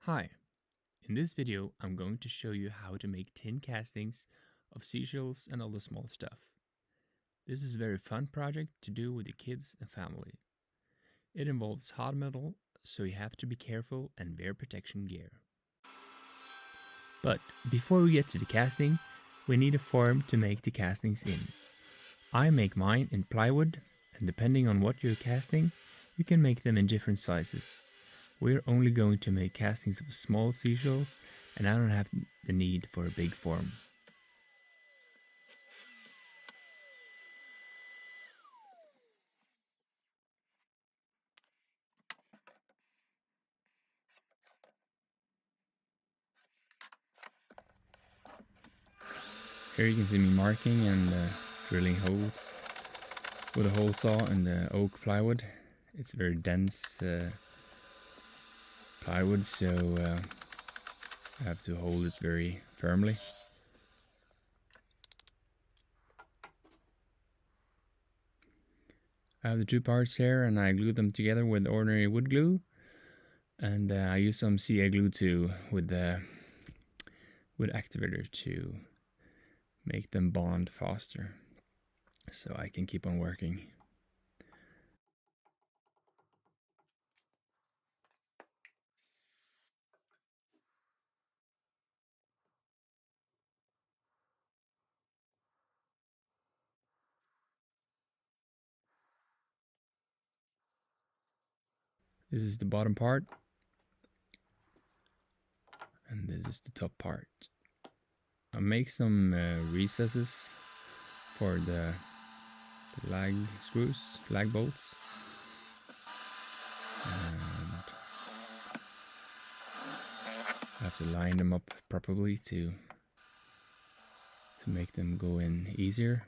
Hi, in this video I'm going to show you how to make tin castings of seashells and other small stuff. This is a very fun project to do with your kids and family. It involves hard metal, so you have to be careful and wear protection gear. But before we get to the casting, we need a form to make the castings in. I make mine in plywood, and depending on what you're casting, you can make them in different sizes. We're only going to make castings of small seashells, and I don't have the need for a big form. Here you can see me marking and drilling holes with a hole saw and the oak plywood. It's very dense plywood, so I have to hold it very firmly. I have the two parts here and I glued them together with ordinary wood glue, and I use some CA glue too with activator to make them bond faster so I can keep on working. This is the bottom part and this is the top part. I make some recesses for the lag screws, lag bolts, and I have to line them up properly to make them go in easier.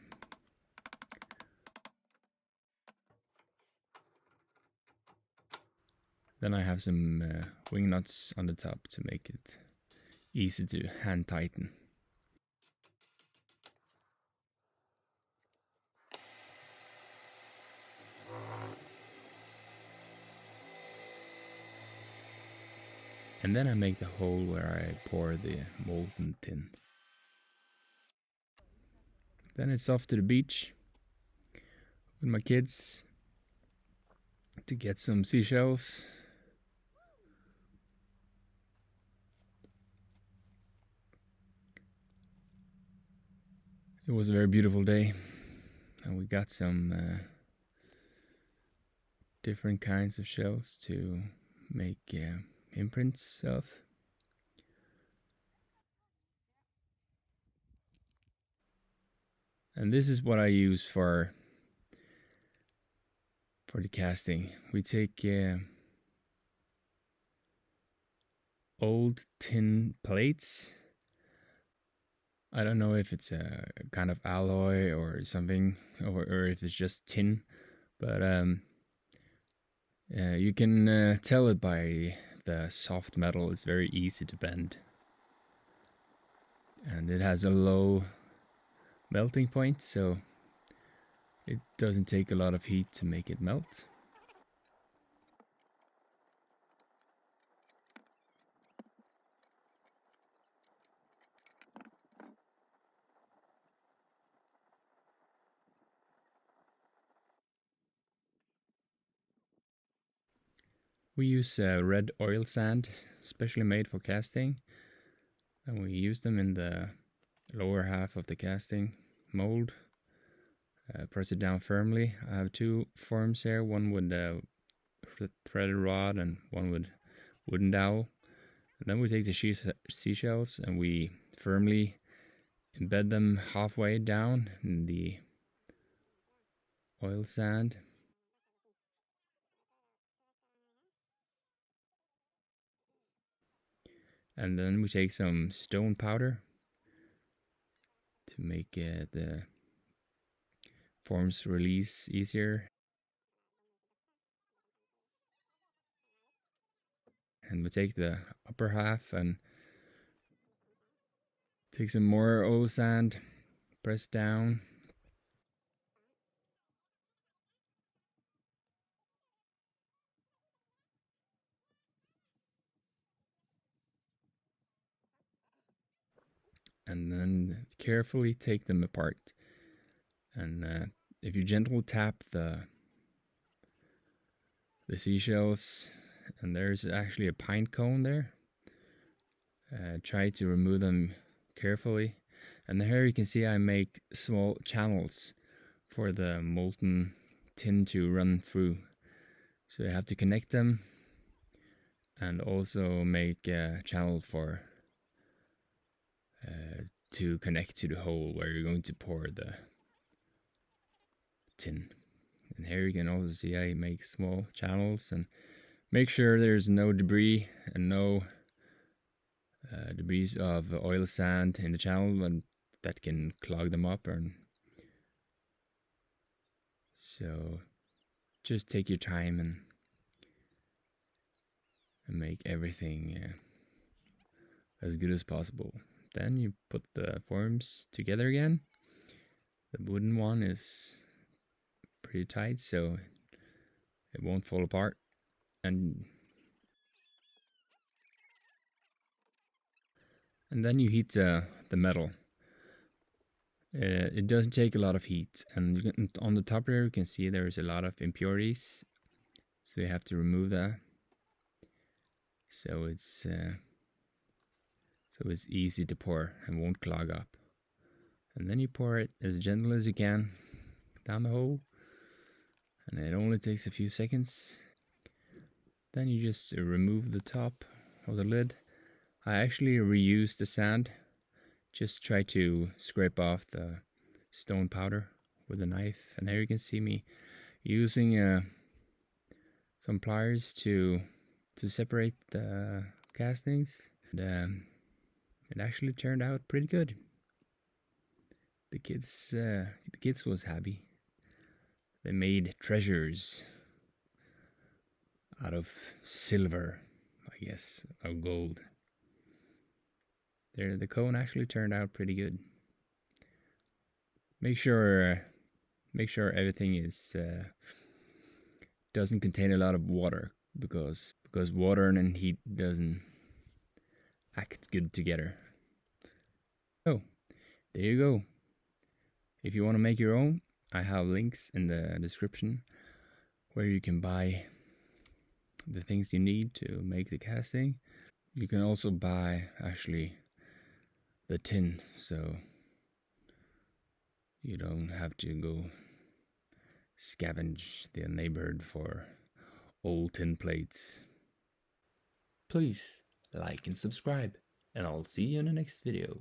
Then I have some wing nuts on the top to make it easy to hand tighten. And then I make the hole where I pour the molten tin. Then it's off to the beach with my kids to get some seashells. It was a very beautiful day and we got some different kinds of shells to make imprints of. And this is what I use for the casting. We take old tin plates. I don't know if it's a kind of alloy or something, or if it's just tin, but you can tell it by the soft metal. It's very easy to bend, and it has a low melting point, so it doesn't take a lot of heat to make it melt. We use red oil sand, specially made for casting, and we use them in the lower half of the casting mold. Press it down firmly. I have two forms here, one with threaded rod and one with wooden dowel. And then we take the seashells and we firmly embed them halfway down in the oil sand. And then we take some stone powder to make the forms release easier. And we take the upper half and take some more oil sand, press down. and then carefully take them apart. And if you gently tap the seashells, and there's actually a pine cone there, try to remove them carefully. And here you can see I make small channels for the molten tin to run through. So you have to connect them, and also make a channel for to connect to the hole where you're going to pour the tin. And here you can also see I make small channels and make sure there's no debris and no debris of oil sand in the channel, and that can clog them up. So just take your time and make everything as good as possible. Then you put the forms together again. The wooden one is pretty tight, so it won't fall apart. And then you heat the metal. It doesn't take a lot of heat, and on the top here you can see there's a lot of impurities, so you have to remove that. So it's easy to pour and won't clog up. And then you pour it as gentle as you can down the hole, and it only takes a few seconds. Then you just remove the top of the lid. I actually reuse the sand. Just try to scrape off the stone powder with a knife. And here you can see me using some pliers to separate the castings. And it actually turned out pretty good. The kids was happy. They made treasures out of silver, I guess, or gold. The cone actually turned out pretty good. Make sure everything is doesn't contain a lot of water, because water and heat doesn't act good together. So there you go. If you want to make your own, I have links in the description where you can buy the things you need to make the casting. You can also buy actually the tin, so you don't have to go scavenge the neighborhood for old tin plates. Please like and subscribe, and I'll see you in the next video.